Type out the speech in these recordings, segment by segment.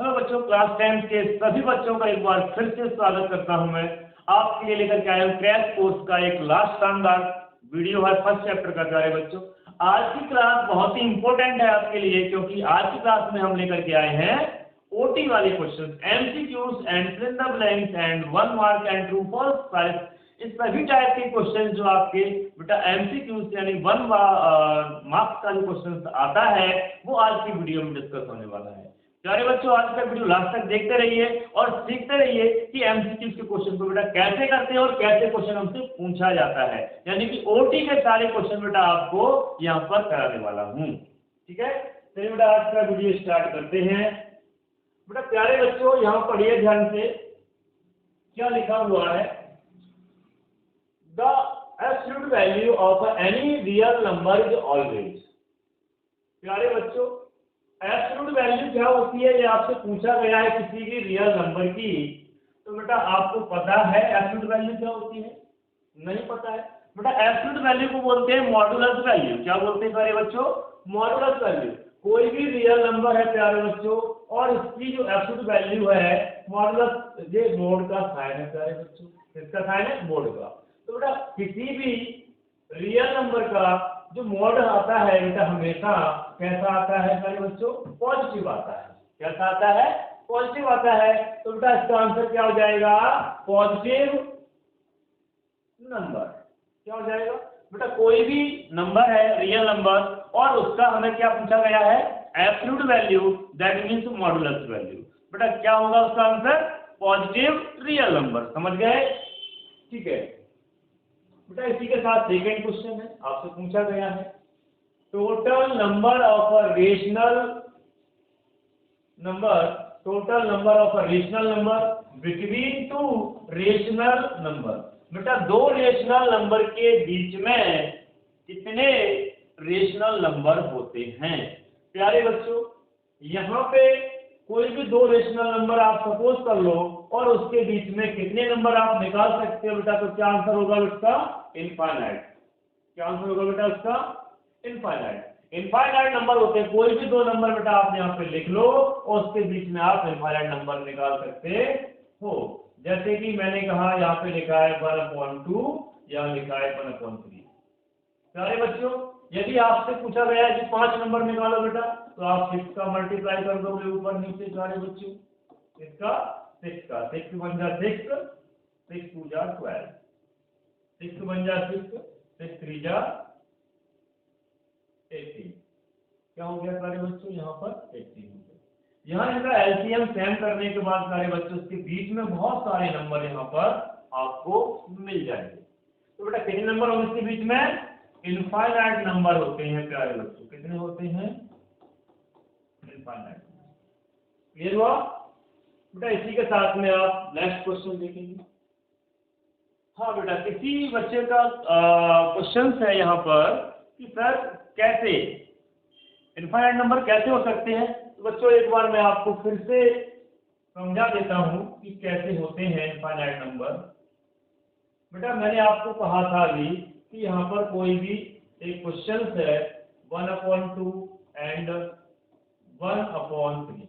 Hello बच्चों, class 10 के सभी बच्चों का एक बार फिर से स्वागत करता हूं। मैं आपके लिए लेकर के आया हूं क्रैश कोर्स का एक लास्ट शानदार वीडियो है फर्स्ट चैप्टर का। प्यारे बच्चों, आज की क्लास बहुत ही इंपॉर्टेंट है आपके लिए, क्योंकि आज की क्लास में हम लेकर के आए हैं ओटी वाले question, MCQs and fill in the blanks and 1 mark and true false type. इस सभी टाइप के क्वेश्चन जो आपके बेटा एमसीक्यूज यानी 1 मार्क्स का जो क्वेश्चन आता है वो आज की वीडियो में डिस्कस होने वाला है। प्यारे बच्चों, आज का वीडियो लास्ट तक देखते रहिए और सीखते रहिए कि एमसीक्यूज के क्वेश्चन को बेटा कैसे करते हैं और कैसे क्वेश्चन हमसे पूछा जाता है। यानी कि ओटी के सारे क्वेश्चन बेटा आपको यहाँ पर कराने वाला हूँ। ठीक है, चलिए बेटा आज का वीडियो स्टार्ट करते हैं। बेटा प्यारे बच्चों, यहाँ पढ़िए ध्यान से, क्या लिखा हुआ है। The absolute value of any real number is always. प्यारे बच्चों, एब्सोल्यूट वैल्यू क्या होती है, ये आपसे पूछा गया है किसी भी रियल नंबर की। तो बेटा आपको पता है एब्सोल्यूट वैल्यू क्या होती है? नहीं पता है बेटा। एब्सोल्यूट वैल्यू को बोलते हैं मॉडुलस वैल्यू। क्या बोलते हैं प्यारे बच्चों? Modulus value. कोई भी रियल नंबर है प्यारे बच्चों और इसकी जो एब्सोल्यूट वैल्यू है मॉडुलस, ये मोड का साइन है प्यारे बच्चों। किसका साइन है? मोड का। तो बेटा किसी भी रियल नंबर का जो मॉड आता है बेटा हमेशा कैसा आता है प्यारे बच्चों? पॉजिटिव आता है। कैसा आता है? पॉजिटिव आता है। तो बेटा इसका आंसर क्या हो जाएगा? Positive number. क्या हो जाएगा बेटा? कोई भी नंबर है रियल नंबर और उसका हमें क्या पूछा गया है? Absolute value, that means modulus value. बेटा क्या होगा उसका आंसर? Positive real number. समझ गए? ठीक है बेटा, इसी के साथ सेकेंड क्वेश्चन है, आपसे पूछा गया है total number of a rational number between two rational number. बेटा दो रेशनल नंबर के बीच में कितने रेशनल नंबर होते हैं? प्यारे बच्चों, यहाँ पे कोई भी दो रेशनल नंबर आप सपोज कर लो और उसके बीच में कितने नंबर आप निकाल सकते हो बेटा? तो क्या आंसर होगा उसका? इनफाइनाइट। क्या आंसर होगा बेटा उसका? इनफाइनाइट। इनफाइनाइट नंबर होते हैं, कोई भी दो नंबर बेटा आप यहाँ पे लिख लो और उसके बीच में आप इनफाइनाइट नंबर निकाल सकते हो। जैसे कि मैंने कहा यहाँ पे लिखा है 1/2, यहाँ लिखा है 1/3। सारे बच्चों, यदि आपसे पूछा गया है कि 5 नंबर निकालो बेटा, तो आप 6 का मल्टीप्लाई कर दोगे ऊपर नीचे। सारे बच्चों, इसका 6 का 6 बन जा 6, 6 2 जा 12, 6 बन जा 6, 6 3 जा 18। क्या हो गया सारे बच्चों? यहाँ पर 18 हो गया। यहाँ इनका एलसीएम सेम करने के बाद सारे बच्चों इसके बीच में बहुत सारे नंबर यहाँ पर आपको मिल जाएंगे। तो बेटा कितने नंबर होंगे इसके बीच में? इनफाइनाइट नंबर होते हैं प्यारे बच्चों। कितने होते हैं? इनफाइनाइट। क्लियर हुआ बेटा? इसी के साथ में आप नेक्स्ट क्वेश्चन देखेंगे। हाँ बेटा, किसी बच्चे का क्वेश्चन है यहाँ पर कि सर कैसे इनफाइनाइट नंबर कैसे हो सकते हैं। तो बच्चों एक बार मैं आपको फिर से समझा देता हूँ कि कैसे होते हैं इनफाइनाइट नंबर। बेटा मैंने आपको कहा था अभी कि यहाँ पर कोई भी एक क्वेश्चन है 1/2 एंड 1/3।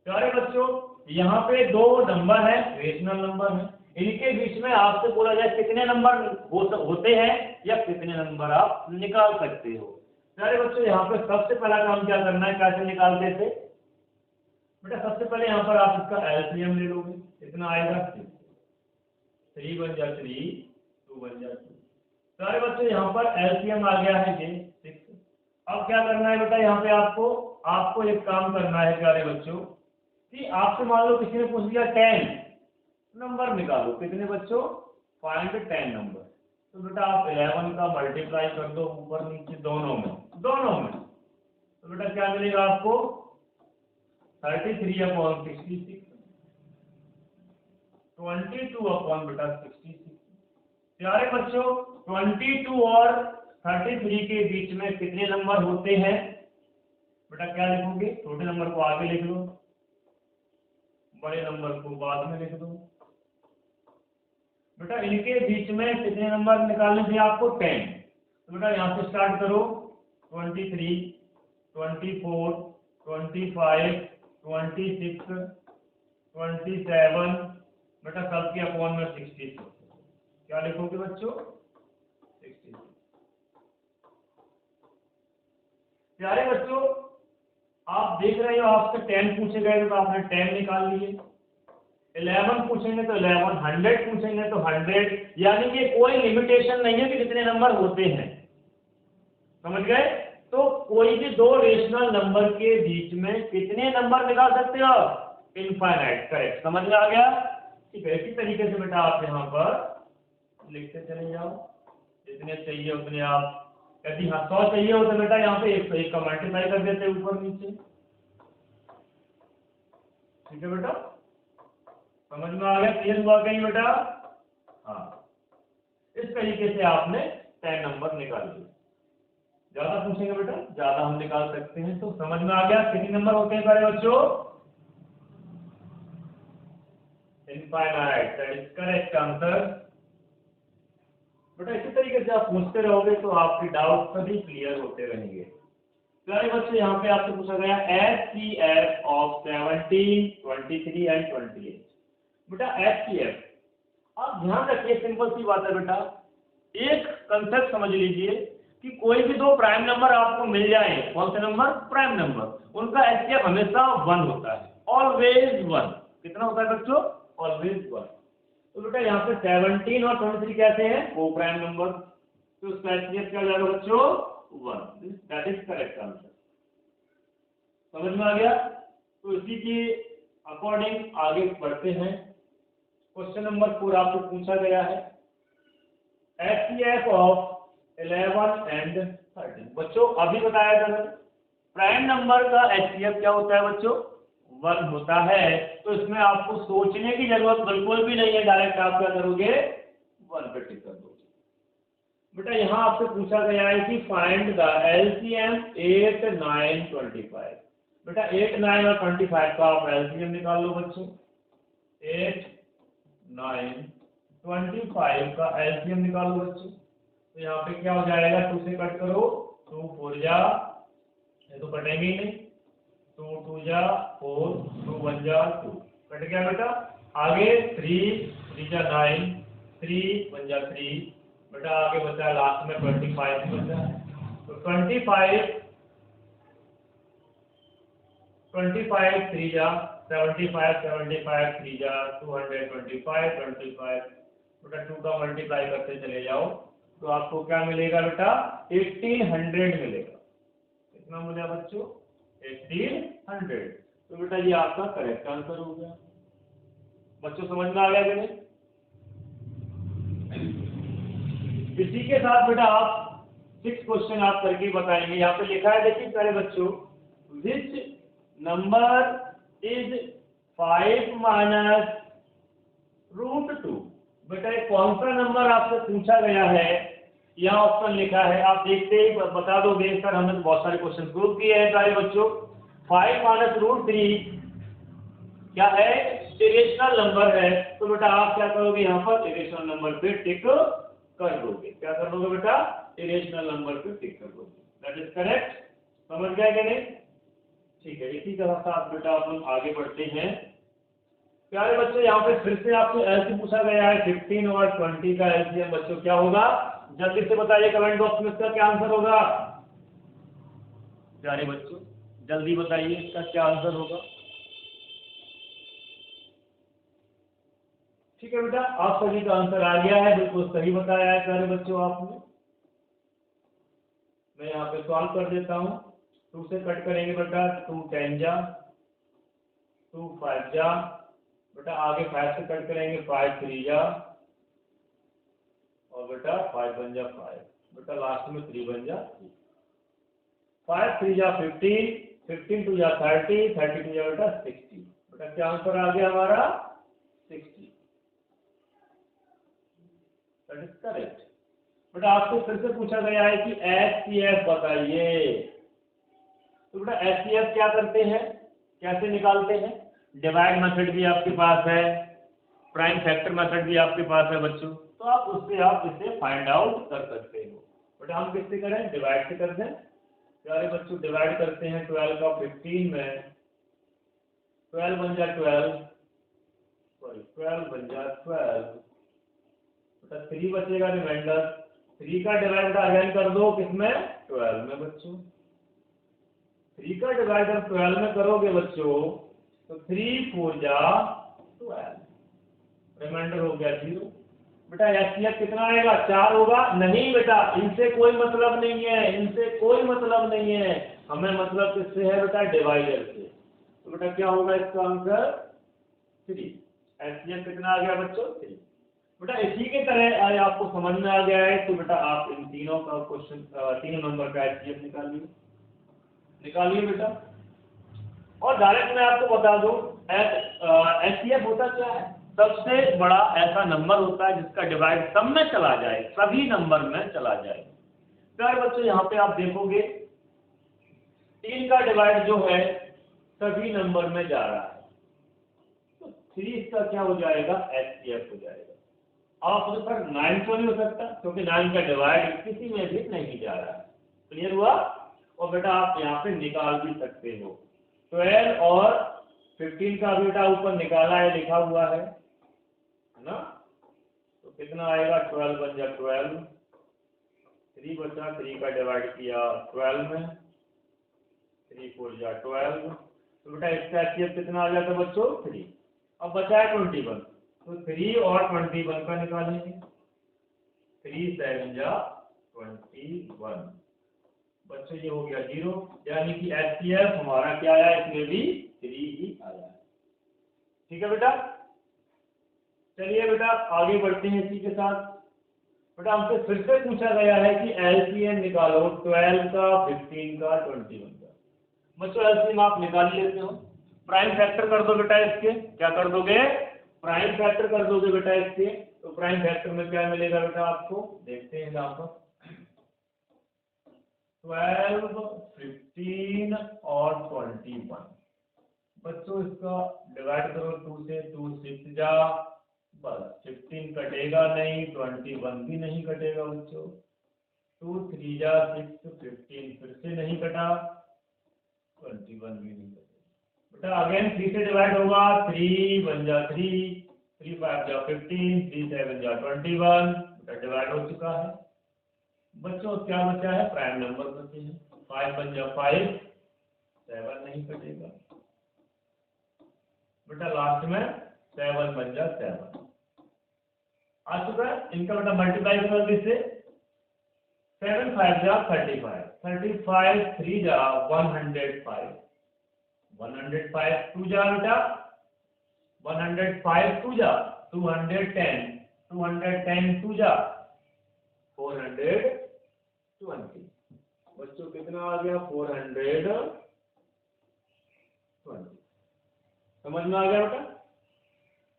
प्यारे बच्चों, यहाँ पे दो नंबर है, रेशनल नंबर है, इनके बीच में आपसे बोला जाए कितने नंबर होते हैं या कितने नंबर आप निकाल सकते हो। प्यारे बच्चों, यहाँ पे सबसे पहला काम क्या करना है, कैसे निकालते थे बेटा? सबसे पहले यहाँ पर आप इसका एलसीएम ले लोगे। कितना आएगा? 3 बन जा 3, 2 बन जा 2। सारे बच्चों यहाँ पर एलसीएम आ गया है ये 6। अब क्या करना है बेटा? यहाँ पे आपको एक काम करना है प्यारे बच्चों कि आपसे मान लो किसी ने पूछ दिया 10 नंबर निकालो। कितने बच्चों? Find 10 number. तो बेटा आप 11 का मल्टीप्लाई कर दो ऊपर नीचे दोनों में। तो बेटा क्या मिलेगा आपको? 33/66, 22/66। प्यारे बच्चों, 22 और 33 के बीच में कितने नंबर होते हैं बेटा? क्या लिखोगे? छोटे नंबर को आगे लिख लो, बड़े नंबर को बाद में लिख दो। बेटा इनके बीच में कितने नंबर निकालने थे आपको? 10। तो बेटा यहाँ से स्टार्ट करो 23, 24, 25, 26, 27 बेटा सबके अपॉन में 66। क्या लिखोगे बच्चों? 66। प्यारे बच्चों, आप देख रहे हो आपसे 10 पूछे गए तो आपने 10 निकाल लिए, 11 पूछेंगे तो 11, 100 पूछेंगे तो 100, यानी कि कोई लिमिटेशन नहीं है कि कितने नंबर होते हैं, समझ गए? तो कोई भी दो रेशनल नंबर के बीच में कितने नंबर निकाल सकते हो? इनफाइनाइट, करेक्ट, समझ में आ गया? ठीक है, इसी तरीके से बेटा आप यहाँ पर लिखते चले जाओ, जितने चाहिए उतने आप, यदि हाँ 100 चाहिए हो तो बेटा यहाँ पे 101 का मल्टीप्लाई कर देते ऊपर नीचे। ठीक है बेटा, समझ में आ गया? क्लियर हुआ कहीं बेटा? हाँ, इस तरीके से आपने 10 नंबर निकाल लिए। ज्यादा पूछेंगे बेटा, ज्यादा हम निकाल सकते हैं। तो समझ में आ गया कितने नंबर होते हैं सारे बच्चों? Infinite, that is correct answer. बेटा इसी तरीके से आप पूछते रहोगे तो आपके डाउट सभी क्लियर होते रहेंगे। प्यारे बच्चे, यहाँ पे आपसे पूछा गया HCF ऑफ 17, 23 एंड 28। बेटा HCF, आप ध्यान रखिए, सिंपल सी बात है बेटा, एक कंसेप्ट समझ लीजिए कि कोई भी दो प्राइम नंबर आपको मिल जाए, कौन से नंबर? प्राइम नंबर, उनका HCF हमेशा 1 होता है, ऑलवेज 1। कितना होता है बच्चों? ऑलवेज 1। तो बेटा यहाँ पे 17 और 23 कैसे हैं? वो प्राइम नंबर, तो उसका HCF क्या हो जाएगा बच्चों? 1। That is correct answer. समझ में आ गया? तो इसी के अकॉर्डिंग आगे बढ़ते हैं। क्वेश्चन नंबर 4 आपको पूछा गया है HCF ऑफ 11 एंड 13। बच्चों अभी बताया था, प्राइम नंबर का HCF क्या होता है बच्चों? 1 होता है। तो इसमें आपको सोचने की जरूरत बिल्कुल भी नहीं है, डायरेक्ट आप क्या करोगे? 1 पे टिक कर दोगे। बेटा यहाँ आपसे पूछा गया है कि फाइंड द LCM 8, 9, 25। बेटा 8, 9 और 25 का आप LCM निकाल लो बच्चों। 8, 9, 25 का LCM निकाल लो बच्चों। तो यहाँ पे क्या हो जाएगा? 2 से कट करो, 2 4 जा, ये तो कटेंगे ही नहीं, 2 2 जा 4, 2 1 जा 2, कट गया बेटा। आगे 3 3 जा 9, 3 1 जा 3, बेटा आगे बचा लास्ट में 25 बचा। तो 25 3 जा 75, 75 3 जा 225, 25 बेटा 2 का मल्टीप्लाई करते चले जाओ तो आपको क्या मिलेगा बेटा? 1800 मिलेगा। कितना मिला बच्चों? 1800। तो बेटा ये आपका करेक्ट आंसर हो गया। बच्चों समझ में आ गया कि नहीं? इसी के साथ बेटा आप 6 क्वेश्चन आप करके बताएंगे। यहाँ पे लिखा है, देखिए सारे बच्चों, विच नंबर इज 5 माइनस √2। बेटा एक कौन सा नंबर आपसे पूछा गया है? यहाँ ऑप्शन लिखा है, आप देखते ही बता दोगे सर, हमने तो बहुत सारे क्वेश्चन प्रूव किए हैं सारे बच्चों। 5 माइनस √3 क्या है? इरेशनल नंबर है। तो बेटा आप क्या करोगे? यहाँ पर इरेशनल नंबर पे टिक कर दोगे। क्या कर दोगे बेटा? इरेशनल नंबर पे टिक कर दोगे। That is correct. समझ गया कि नहीं? ठीक है, इसी तरह से आप बेटा आप लोग आगे बढ़ते हैं। प्यारे बच्चों, यहाँ पे फिर से आपसे एलसीएम पूछा गया है 15 और 20 का एलसीएम बच्चों क्या होगा? जल्दी से बताइए कमेंट बॉक्स में, इसका क्या आंसर होगा? प्यारे बच्चों जल्दी बताइए इसका क्या आंसर होगा। ठीक है बेटा, आप सभी का आंसर आ गया है, बिल्कुल सही बताया है प्यारे बच्चों आपने। मैं यहाँ पे सॉल्व कर देता हूँ। 2 से कट करेंगे बेटा, 2 10 जा, 2 5 जा, बेटा आगे 5 से कट करेंगे, 5 3 जा, और बेटा 5 1 जा 5, बेटा लास्ट में 3 1 जा 3, 5 3 जा 15, 15 2 जा 30, 32 जा बेटा 60। बेटा क्या आंसर आ गया हमारा? 60। That is correct. बेटा आपको फिर से पूछा गया है कि HCF बताइए। तो बेटा HCF क्या करते हैं, कैसे निकालते हैं? डिवाइड मेथड भी आपके पास है, प्राइम फैक्टर मेथड भी आपके पास है बच्चों, तो आप उससे आप इसे फाइंड आउट कर सकते हो। बेटा हम किससे करें? डिवाइड से कर दें। प्यारे बच्चों डिवाइड करते हैं 12 का 15 में, 12 बन जा 12, सॉरी 12 बन जा 12, बेटा 3 बचेगा रिमाइंडर। 3 का डिवाइड अगेन कर दो किसमें, 12 में बच्चों। 3 का डिवाइडर 12 में करोगे बच्चों तो 3 4 जा 12, रिमाइंडर हो गया 0। बेटा एचसीएफ कितना आएगा, 4 होगा? नहीं बेटा, इनसे कोई मतलब नहीं है, इनसे कोई मतलब नहीं है, हमें मतलब किससे है बेटा, डिवाइडर से। तो बेटा क्या होगा इसका आंसर 3। एचसीएफ कितना आ गया बच्चों, 3। बेटा इसी के तरह आपको समझ में आ गया है तो बेटा आप इन तीनों का क्वेश्चन, तीनों नंबर का एचसीएफ निकालिए बेटा। और डायरेक्ट मैं आपको बता दूं एचसीएफ होता क्या है, सबसे बड़ा ऐसा नंबर होता है जिसका डिवाइड सब में चला जाए, सभी नंबर में चला जाए। प्यारे बच्चों यहाँ पे आप देखोगे 3 का डिवाइड जो है सभी नंबर में जा रहा है, तो 3 इसका क्या हो जाएगा, एचसीएफ हो जाएगा। आप मुझे सर 9 क्यों नहीं हो सकता, क्योंकि 9 का डिवाइड किसी में भी नहीं जा रहा है। क्लियर हुआ? और बेटा आप यहाँ पे निकाल भी सकते हो, 12 और 15 का बेटा ऊपर निकाला है, लिखा हुआ है ना, तो कितना आएगा, 12 बन जा 12, 3 बचा, 3 का डिवाइड किया 12 में, 3 4 जा 12, तो बेटा इसका एचसीएफ कितना आ जाता बच्चों, 3। अब बचा है 21, तो 3 और 21 का निकालेंगे, 3 7 जा 21, बच्चों ये हो गया 0, यानी कि एचसीएफ हमारा क्या आया, इसमें भी 3 ही आया। ठीक है बेटा, चलिए बेटा आगे बढ़ते हैं इसी के साथ। बेटा हमसे फिर से पूछा गया है कि एलसीएम निकालो 12 का, 15 का, 21 का। बच्चों एलसीएम आप निकाल लेते हो, प्राइम फैक्टर कर दो बेटा इसके, क्या कर दोगे, प्राइम फैक्टर कर दोगे बेटा इसके। तो प्राइम फैक्टर में क्या मिलेगा बेटा आपको, देखते हैं यहाँ पर 12, 15 और 21। बच्चों इसका डिवाइड करो 2 से, 2 6 जा, बस 15 कटेगा नहीं, 21 भी नहीं कटेगा बच्चों, 2 3 जा 6, 15 फिर से नहीं कटा, 21 भी नहीं कटेगा। बेटा अगेन 3 से डिवाइड होगा, 3 बन जा 3, 3 5 जा 15, 3 7 जा 21, बेटा डिवाइड हो चुका है। बच्चों क्या बचा है, प्राइम नंबर बचे हैं, 5 बन जा 5, 7 नहीं कटेगा, बेटा लास्ट में 7 बन जा 7 आ चुका है। इनका बेटा मल्टीप्लाई कर दीजिए, 7 5 जा 35, 35 3 जा 105, 105 2 जा बेटा 105 2 जा 210, 210 2 जा 420। बच्चों कितना आ गया, 420। समझ में आ गया बेटा?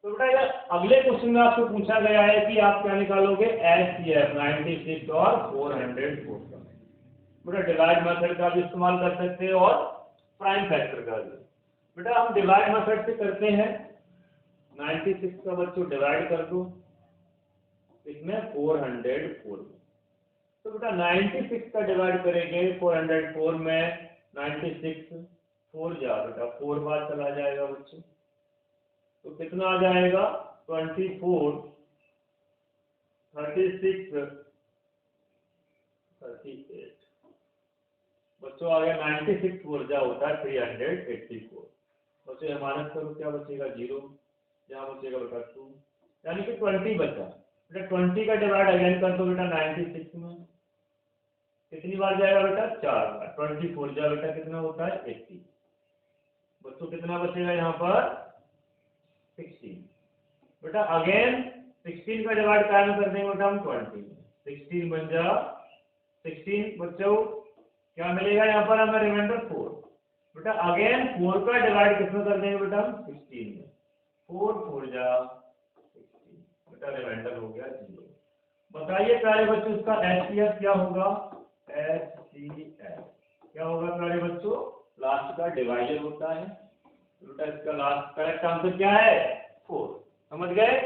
तो बेटा ये अगले क्वेश्चन में आपसे पूछा गया है कि आप क्या निकालोगे, एचसीएफ 96 और 404 का। बेटा डिवाइड मेथड का भी इस्तेमाल कर सकते हैं और प्राइम फैक्टर का भी। बेटा हम डिवाइड मेथड से करते हैं, 96 का बच्चों डिवाइड कर दो इसमें 404। तो बेटा 96 का डिवाइड करेंगे 404 में, 96 4 जा बेटा 4 बार चला जाएगा बच्चों, तो कितना आ जाएगा, 24 36 38। बच्चों आ गया 96 4 जा होता है 384। बच्चों हमारे करो क्या बचेगा, 0, यहाँ बचेगा बेटा 2, यानी कि 20 बचा। बेटा 20 का डिवाइड अगेन कर दो बेटा 96 में, कितनी बार जाएगा बेटा, 4 बार, 24 जा बेटा कितना होता है 80। बच्चों कितना बचेगा यहाँ पर 16। बेटा अगेन 16 का डिवाइड क्या में कर देंगे बेटा हम 20, 16 बन जा 16। बच्चों क्या मिलेगा यहाँ पर हमें, रिमाइंडर 4। बेटा अगेन 4 का डिवाइड किसमें कर देंगे बेटा हम 16 में, 4 4 जा 16, बेटा रिमाइंडर हो गया 0। बताइए प्यारे बच्चों इसका एचसीएफ क्या होगा, एचसीएफ क्या होगा प्यारे बच्चों, लास्ट का डिवाइडर होता है। बेटा इसका लास्ट करेक्ट आंसर क्या है, 4। समझ गए?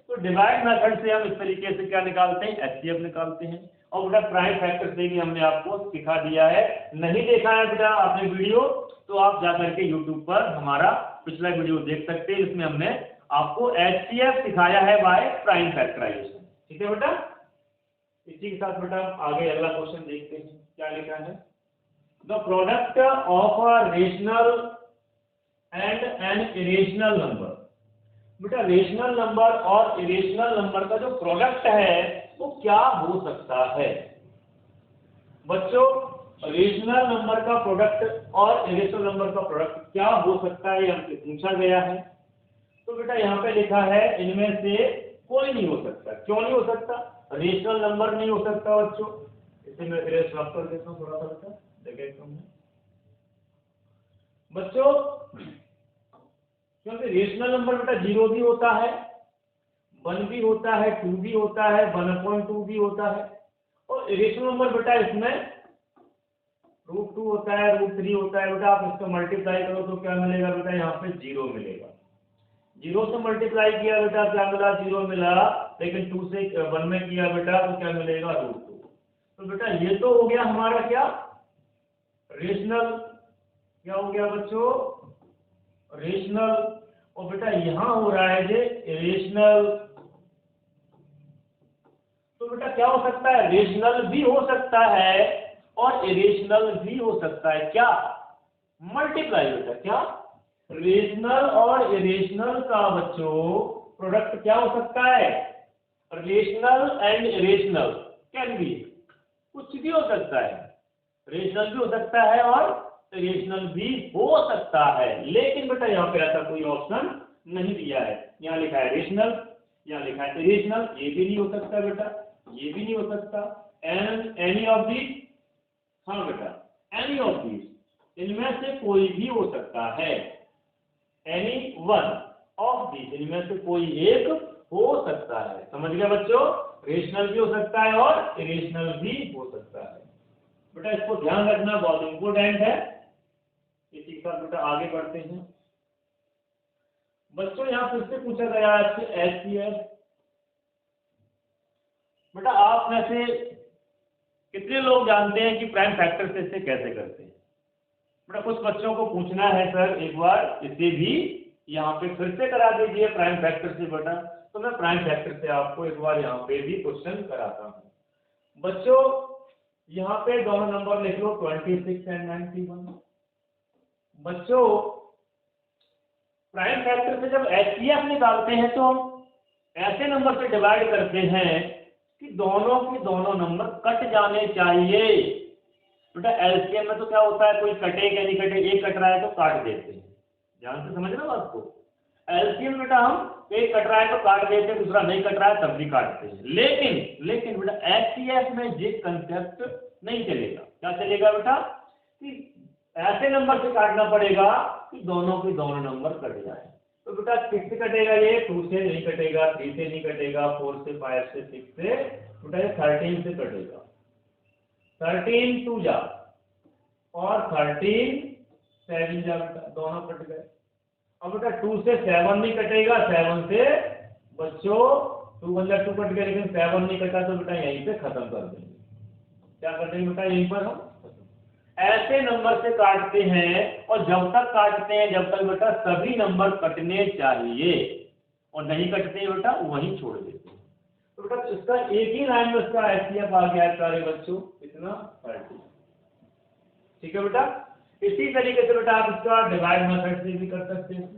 तो डिवाइड मेथड से हम इस तरीके से क्या निकालते हैं, एचसीएफ निकालते हैं। और बेटा प्राइम फैक्टर से भी हमने आपको सिखा दिया है। नहीं देखा है बेटा आपने वीडियो, तो आप जाकर के यूट्यूब पर हमारा पिछला वीडियो देख सकते हैं, इसमें हमने आपको HCF सिखाया है बाय प्राइम फैक्टराइजेशन। ठीक है बेटा, इसी के साथ बेटा आगे अगला क्वेश्चन देखते हैं क्या लिखा है। The product of a rational and an irrational number. बेटा रेशनल नंबर और इरेशनल नंबर का जो प्रोडक्ट है वो क्या हो सकता है। बच्चों रेशनल नंबर का प्रोडक्ट और इरेशनल नंबर का प्रोडक्ट क्या हो सकता है, ये हमसे पूछा गया है। तो बेटा यहाँ पे लिखा है इनमें से कोई नहीं हो सकता। क्यों नहीं हो सकता? रेशनल नंबर नहीं हो सकता बच्चों। इसे मैं इरेज साफ कर देता हूँ थोड़ा सा बेटा, जगह कम है बच्चों। क्योंकि रेशनल नंबर बेटा 0 भी होता है, 1 भी होता है, 2 भी होता है, 1/2 भी होता है। और इरेशनल नंबर बेटा इसमें √2 होता है, √3 होता है। बेटा आप इसको मल्टीप्लाई करो तो क्या मिलेगा बेटा, यहाँ पे 0 मिलेगा। 0 से मल्टीप्लाई किया बेटा क्या मिला, 0 मिला। लेकिन 2 से 1 में किया बेटा तो क्या मिलेगा, √2। तो बेटा ये तो हो गया हमारा क्या, रेशनल। क्या हो गया बच्चों, रेशनल। और बेटा यहां हो रहा है जे इरेशनल। तो बेटा क्या हो सकता है, रेशनल भी हो सकता है और इरेशनल भी हो सकता है। क्या, मल्टीप्लाई बेटा, क्या रेशनल और इरेशनल का बच्चों प्रोडक्ट क्या हो सकता है, rational and irrational can be, कुछ भी हो सकता है। रेशनल भी हो सकता है और इरेशनल भी हो सकता है। लेकिन बेटा यहाँ पे ऐसा कोई ऑप्शन नहीं दिया है। यहाँ लिखा है रेशनल, यहाँ लिखा है इरेशनल। ये भी नहीं हो सकता बेटा, ये भी नहीं हो सकता। एंड एनी ऑफ दीज, हाँ बेटा एनी ऑफ दीज, इनमें से कोई भी हो सकता है। एनी वन ऑफ दीज, इनमें से कोई एक हो सकता है। समझ गया बच्चों, रेशनल भी हो सकता है और इरेशनल भी हो सकता है। बेटा इसको ध्यान रखना, बहुत इंपोर्टेंट है। इसी के साथ बेटा आगे बढ़ते हैं बच्चों। यहाँ फिर से पूछा गया आपसे HCF। बेटा आप में से कितने लोग जानते हैं कि प्राइम फैक्टर से इसे कैसे करते हैं? बेटा कुछ बच्चों को पूछना है सर एक बार इसे भी यहाँ पे फिर से करा दीजिए प्राइम फैक्टर से बेटा। तो मैं प्राइम फैक्टर से आपको एक बार यहाँ पे भी क्वेश्चन कराता हूँ बच्चों। यहाँ पे दोनों नंबर लिख लो 26 एंड 91। बच्चों प्राइम फैक्टर से जब HCF निकालते हैं तो हम ऐसे नंबर से डिवाइड करते हैं कि दोनों के दोनों नंबर कट जाने चाहिए। बेटा LCM में तो क्या होता है, कोई कटे या नहीं कटे, एक कट रहा है तो काट देते हैं। ध्यान से समझना बात को। LCM बेटा हम एक कट रहा है तो काट देते हैं, दूसरा नहीं कट रहा है तब भी काटते हैं। लेकिन बेटा HCF में ये कंसेप्ट नहीं चलेगा। क्या चलेगा बेटा, कि ऐसे नंबर से काटना पड़ेगा कि दोनों के दोनों नंबर कट जाए। तो बेटा 6 से कटेगा, ये 2 से नहीं कटेगा, 3 से नहीं कटेगा, 4 से, 5 से, 6 से, बेटा ये 13 से कटेगा। 13 2 जा और 13 7 जा बेटा, दोनों कट गए। अब बेटा 2 से 7 नहीं कटेगा, 7 से बच्चों 2 बंदा 2 कट गया, लेकिन 7 नहीं कटा तो बेटा यहीं पे खत्म कर देंगे। क्या कर देंगे बेटा, यहीं पर हम ऐसे नंबर से काटते हैं। और जब तक काटते हैं जब तक बेटा सभी नंबर कटने चाहिए, और नहीं कटते हैं बेटा वहीं छोड़ देते हैं। तो बेटा इसका एक ही लाइन में इसका HCF आ गया है सारे बच्चों, इतना 30। ठीक है बेटा, इसी तरीके से बेटा आप इसका डिवाइड मेथड से भी कर सकते हैं।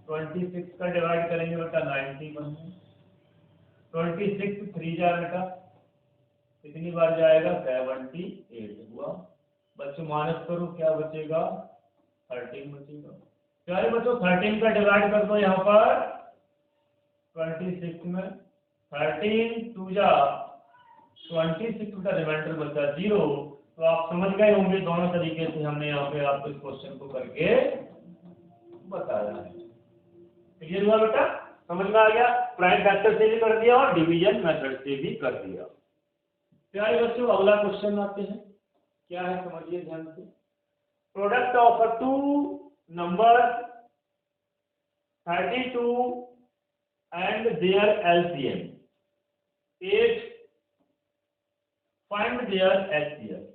26 का डिवाइड करेंगे बेटा 90 बनने, 26 3 जा बेटा कितनी बार जाएगा, 78 हुआ। बच्चों माइनस करो क्या बचेगा, 13 बचेगा। क्या बच्चों 13 का डिवाइड कर दो यहाँ पर 26 में, 13 2 जा 26 का रिमाइंडर बचा 0। तो आप समझ गए होंगे दोनों तरीके से हमने यहाँ पे आपको इस क्वेश्चन को करके बताया है। क्लियर हुआ बेटा, समझ में आ गया। प्राइम फैक्टर से भी कर दिया और डिवीजन मेथड से भी कर दिया। प्यारे बच्चों अगला क्वेश्चन आते हैं, क्या है समझिए ध्यान से। Product of a two number 32 and their LCM 8, find their HCF।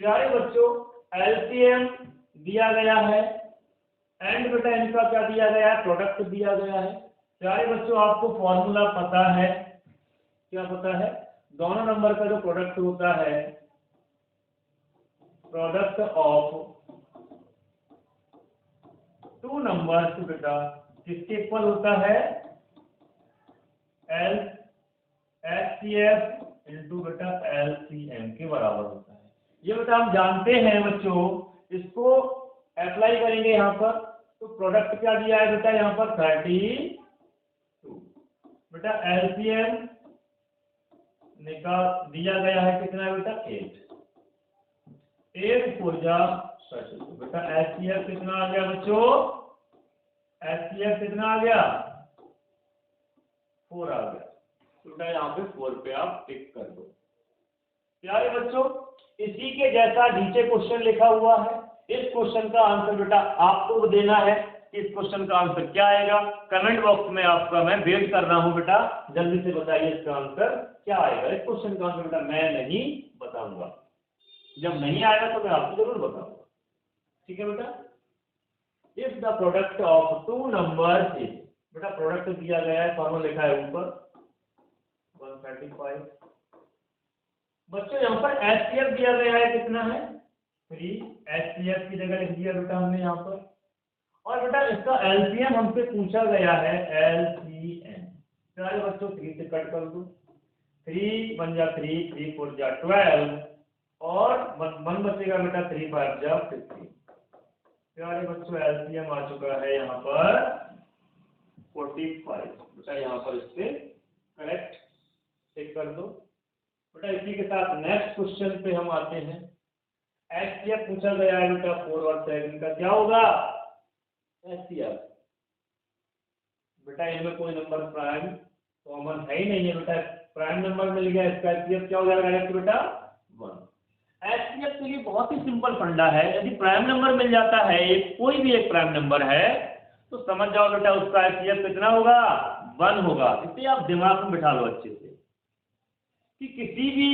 प्यारे बच्चों LCM दिया गया है एंड बेटा इनका क्या दिया गया है, प्रोडक्ट दिया गया है। प्यारे बच्चों आपको फॉर्मूला पता है, क्या पता है, दोनों नंबर का जो प्रोडक्ट होता है, प्रोडक्ट ऑफ टू नंबर्स बेटा किसके इक्वल होता है, एल HCF इंटू बेटा LCM के बराबर होता है। ये बेटा हम जानते हैं बच्चों, इसको अप्लाई करेंगे यहाँ पर, तो प्रोडक्ट क्या दिया है बेटा यहाँ पर 32, बेटा LCM निकाल दिया गया है कितना है बेटा 8 4 जा 32, बेटा HCF कितना आ गया बच्चों, HCF कितना आ गया 4 आ गया, तो बेटा यहाँ पे 4 पे आप टिक कर दो। प्यारे बच्चों इसी के जैसा नीचे क्वेश्चन लिखा हुआ है, इस क्वेश्चन का आंसर बेटा आपको देना है। इस क्वेश्चन का आंसर क्या आएगा, कमेंट बॉक्स में आपका मैं वेट कर रहा हूं बेटा, जल्दी से बताइए इसका आंसर क्या आएगा। इस क्वेश्चन का आंसर बेटा मैं नहीं बताऊंगा, जब नहीं आएगा तो मैं आपको जरूर बताऊंगा, ठीक है बेटा। If the product of two numbers is, बेटा प्रोडक्ट दिया गया है, फॉर्मूला लिखा है ऊपर 135। बच्चों यहाँ पर HCF दिया गया है कितना है 3, HCF की जगह लिख दिया बेटा हमने यहाँ पर, और बेटा इसका LCM हमसे पूछा गया है LCM। चलिए बच्चों 3 से कट कर दो, 3 1 जा 3, 3 4 जा 12, और 1 बचेगा बेटा 3 5 जा 15। चलिए बच्चों LCM आ चुका है यहाँ पर 45, बेटा यहाँ पर इससे करेक्ट चेक कर दो। बेटा इसी के साथ नेक्स्ट क्वेश्चन पे हम आते हैं। HCF पूछा गया है बेटा 4 और 7 का क्या होगा HCF, बेटा इनमें कोई नंबर प्राइम कॉमन है ही नहीं है बेटा, प्राइम नंबर मिल गया, इसका HCF क्या हो जाएगा डायरेक्ट बेटा 1। HCF के लिए बहुत ही सिंपल फंडा है, यदि प्राइम नंबर मिल जाता है एक, कोई भी एक प्राइम नंबर है, तो समझ जाओ बेटा उसका HCF कितना होगा 1 होगा। इसे आप दिमाग में बिठा लो अच्छे से कि किसी भी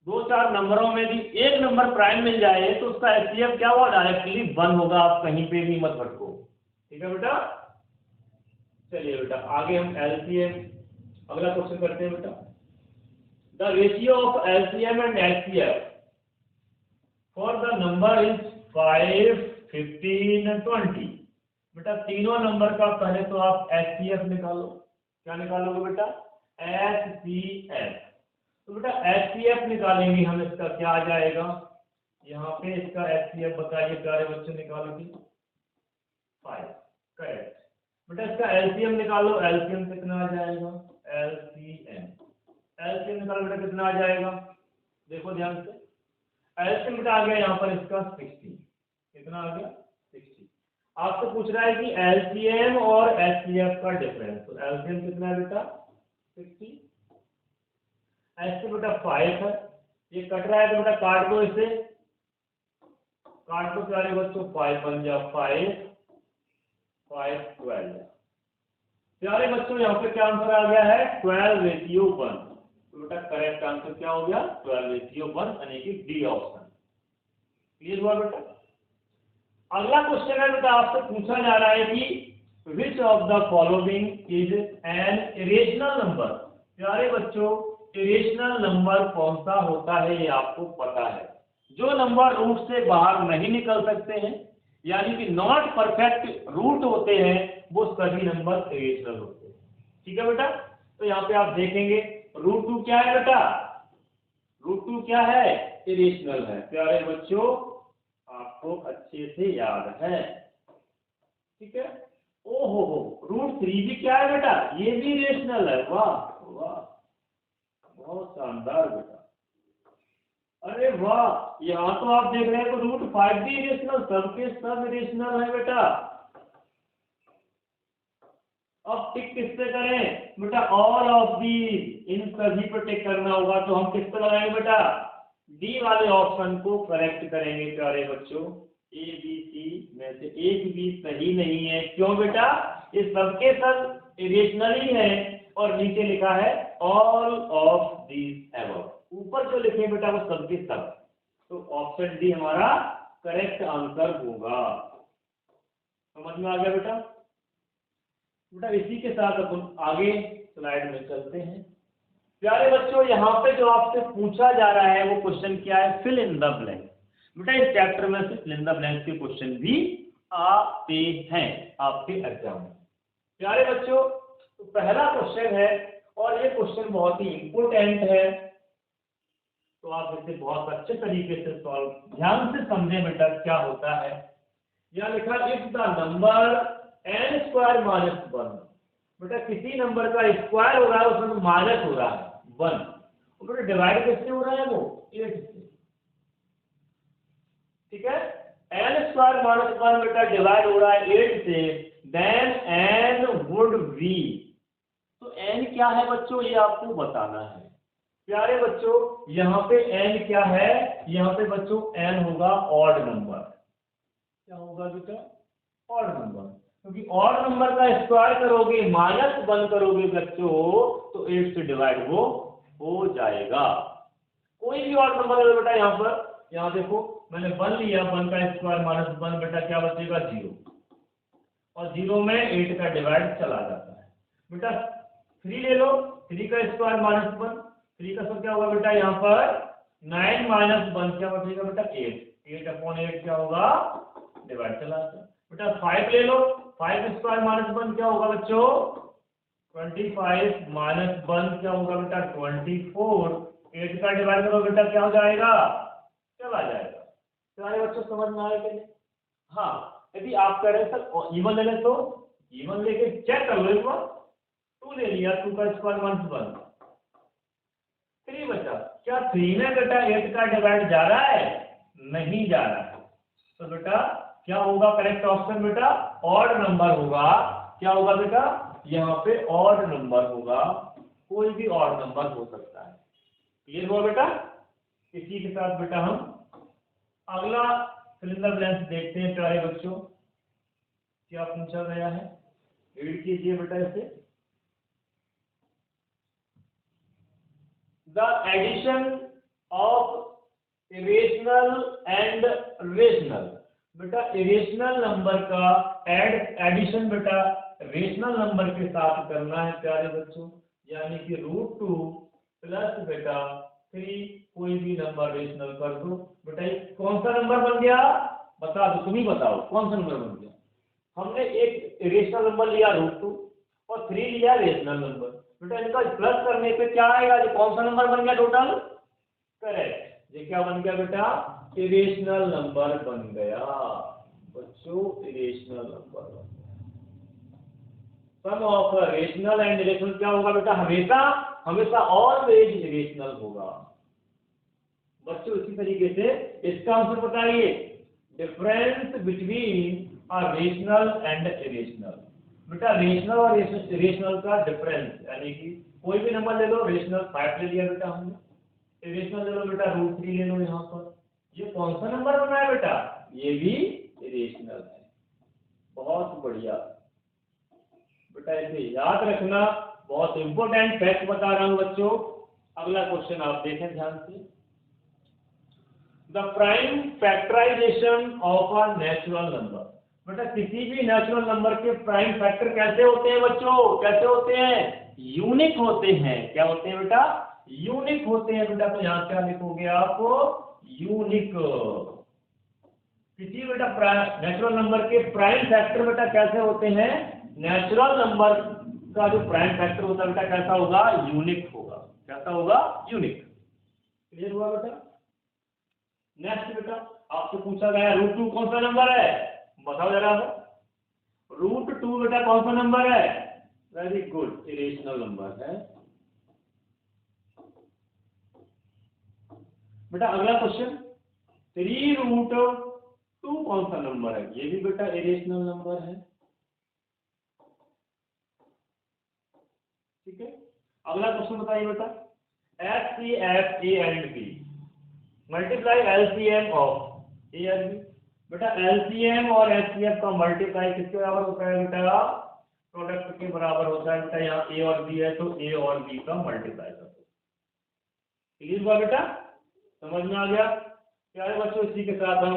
2-4 नंबरों में भी एक नंबर प्राइम मिल जाए तो उसका HCF क्या होगा डायरेक्टली 1 होगा, आप कहीं पे भी मत भटको, ठीक है बेटा। चलिए बेटा आगे हम LCM अगला क्वेश्चन करते हैं बेटा। The ratio of LCM and HCF for the number is 5 15 and 20। बेटा तीनों नंबर का पहले तो आप HCF निकालो, क्या निकालोगे बेटा HCF, तो बेटा HCF निकालेंगे हम, इसका क्या आ जाएगा यहाँ पे, इसका HCF बताइए प्यारे बच्चों, निकालोगे 5 करेक्ट। बेटा इसका LCM निकालो, LCM कितना आ जाएगा LCM निकालो बेटा कितना आ जाएगा, देखो ध्यान से, LCM बेटा आ गया यहाँ पर इसका 60, कितना आ गया 60। आपसे पूछ रहा है कि LCM और HCF का डिफरेंस, तो LCM कितना है बेटा 60, ऐसे बेटा 5 है, ये कट रहा है तो बेटा काट दो, इसे काट दो प्यारे बच्चों, 5 1 जा 5 5 12। प्यारे बच्चों यहाँ पे क्या आंसर आ गया है 12:1, तो बेटा करेक्ट आंसर क्या हो गया 12:1 यानी कि डी ऑप्शन। क्लियर हुआ बेटा। अगला क्वेश्चन है बेटा, आपसे पूछा जा रहा है कि which of the following is an irrational number. प्यारे बच्चों इरेशनल नंबर कौन सा होता है ये आपको पता है, जो नंबर रूट से बाहर नहीं निकल सकते हैं, यानी कि नॉट परफेक्ट रूट होते हैं, वो सभी नंबर इरेशनल होते हैं, ठीक है बेटा। तो यहाँ पे आप देखेंगे √2 क्या है बेटा, √2 क्या है इरेशनल है, प्यारे बच्चों आपको अच्छे से याद है, ठीक है। ओहो हो √3 भी क्या है बेटा, ये भी इरेशनल है, वाह वाह बहुत शानदार बेटा, अरे वाह, यहाँ तो आप देख रहे हैं तो √5 भी इरेशनल, सबके सब इरेशनल है बेटा। अब टिक किससे करें बेटा, ऑल ऑफ दीज, इन सभी पर टिक करना होगा, तो हम किस पर लगाएंगे बेटा डी वाले ऑप्शन को करेक्ट करेंगे प्यारे बच्चों। ए बी सी में से एक भी सही नहीं है, क्यों बेटा, ये सबके सब इरेशनल ही है, और नीचे लिखा है ऑल ऑफ दीज एबव, ऊपर जो लिखे बेटा वो सबके सब, तो ऑप्शन डी हमारा करेक्ट आंसर होगा। समझ में आ गया बेटा? बेटा इसी के साथ अपन आगे स्लाइड में चलते हैं। प्यारे बच्चों, यहाँ पे जो आपसे पूछा जा रहा है वो क्वेश्चन क्या है? Fill in the blank. बेटा इस चैप्टर में से फिल इन द ब्लैंक के क्वेश्चन भी आते हैं आपके एग्जाम में। प्यारे बच्चों, तो पहला क्वेश्चन है और ये क्वेश्चन बहुत ही इंपॉर्टेंट है, तो आप इसे बहुत अच्छे तरीके से सॉल्व ध्यान से समझें बेटा क्या होता है। यहाँ लिखा if the number n square minus 1, बेटा किसी नंबर का स्क्वायर हो रहा है उसमें माइनस हो रहा है 1, और बेटा डिवाइड किससे हो रहा है? वो 8 से। ठीक है, n स्क्वायर माइनस 1 बेटा डिवाइड हो रहा है 8 से, देन n वुड बी। तो n क्या है बच्चों, ये आपको बताना है। प्यारे बच्चों, यहाँ पे n क्या है? यहाँ पे बच्चों n होगा ऑड नंबर। क्या होगा बेटा? ऑड नंबर, क्योंकि ऑड नंबर का स्क्वायर करोगे माइनस 1 करोगे बच्चों तो 8 से डिवाइड वो हो जाएगा। कोई भी ऑड नंबर है बेटा, यहाँ पर यहाँ देखो मैंने 1 लिया, 1 का स्क्वायर माइनस 1 बेटा क्या बचेगा? 0, और 0 में 8 का डिवाइड चला जाता है। बेटा 3 ले लो, 3 का स्क्वायर माइनस 1, 3 का सब क्या होगा बेटा? यहाँ पर 9 माइनस 1 क्या बचेगा बेटा? 8, 8/8 क्या होगा? डिवाइड चला जाता है। बेटा 5 ले लो, 5 स्क्वायर माइनस 1 क्या होगा बच्चों? 25 माइनस 1 क्या होगा बेटा? 24, 8 का डिवाइड करो बेटा क्या हो जाएगा? चला जाएगा। सारे बच्चों समझ में आए कि? हाँ, यदि आप कह रहे सर इवन ले लें तो इवन लेके चेक कर लो एक बार। 2 ले लिया, 2 का स्क्वायर माइनस 1, 3 बचा। क्या 3 में बेटा 8 का डिवाइड जा रहा है? नहीं जा रहा है, तो बेटा क्या होगा करेक्ट ऑप्शन बेटा? ऑड नंबर होगा। क्या होगा बेटा? यहाँ पे ऑड नंबर होगा, कोई भी ऑड नंबर हो सकता है। क्लियर हुआ बेटा? इसी के साथ बेटा हम अगला फिल इन द ब्लैंक्स देखते हैं। प्यारे बच्चों, क्या पूछा गया है? रीड कीजिए बेटा इसे। The addition of irrational and rational. बेटा इरेशनल नंबर का एडिशन बेटा रेशनल नंबर के साथ करना है प्यारे बच्चों, यानी कि √2 प्लस बेटा 3 कोई भी नंबर रेशनल कर दो। बेटा ये कौन सा नंबर बन गया? बता दो, तुम ही बताओ कौन सा नंबर बन गया? हमने एक रेशनल नंबर लिया √2 और 3 लिया रेशनल नंबर। बेटा इनका प्लस करने पे क्या आएगा? ये कौन सा नंबर बन गया टोटल? करेक्ट, ये क्या बन गया बेटा? इरेशनल नंबर बन गया बच्चों, इरेशनल नंबर बन गया। सम ऑफ रेशनल एंड इरेशनल क्या होगा बेटा? हमेशा हमेशा ऑलवेज इरेशनल होगा बच्चों। इसी तरीके से इसका आंसर बताइए, difference between a rational and irrational. बेटा रेशनल और इरेशनल का डिफरेंस, यानी कि कोई भी नंबर ले लो, रेशनल 5 ले लिया बेटा हमने, इरेशनल ले लो बेटा √3 ले लो। यहाँ पर ये कौन सा नंबर बना है बेटा? ये भी इरेशनल है। बहुत बढ़िया बेटा, इसे याद रखना, बहुत इंपॉर्टेंट फैक्ट बता रहा हूं बच्चों। अगला क्वेश्चन आप देखें ध्यान से। The prime factorization of a natural number. बेटा किसी भी नेचुरल नंबर के प्राइम फैक्टर कैसे होते हैं बच्चों? कैसे होते हैं? यूनिक होते हैं। क्या होते हैं बेटा? यूनिक होते हैं बेटा। तो यहाँ क्या लिखोगे आप? यूनिक। किसी बेटा नेचुरल नंबर के प्राइम फैक्टर बेटा कैसे होते हैं? नेचुरल नंबर का जो प्राइम फैक्टर होता है बेटा कैसा होगा? यूनिक होगा। कैसा होगा? यूनिक। क्लियर हुआ बेटा? नेक्स्ट बेटा आपसे पूछा गया √2 कौन सा नंबर है? बताओ जरा। √2 बेटा कौन सा नंबर है? वेरी गुड, इरेशनल नंबर है बेटा। अगला क्वेश्चन, 3√2 कौन सा नंबर है? ये भी बेटा इरेशनल नंबर है। ठीक है, अगला क्वेश्चन बताइए बेटा, HCF A and B multiply LCM of A और B। बेटा LCM और HCF का मल्टीप्लाई किसके बराबर होता है बेटा? प्रोडक्ट के बराबर होता है बेटा। यहाँ A और B है तो A और B का मल्टीप्लाई कर दो। क्लियर हुआ बेटा? समझ में आ गया? प्यारे बच्चों, इसी के साथ हम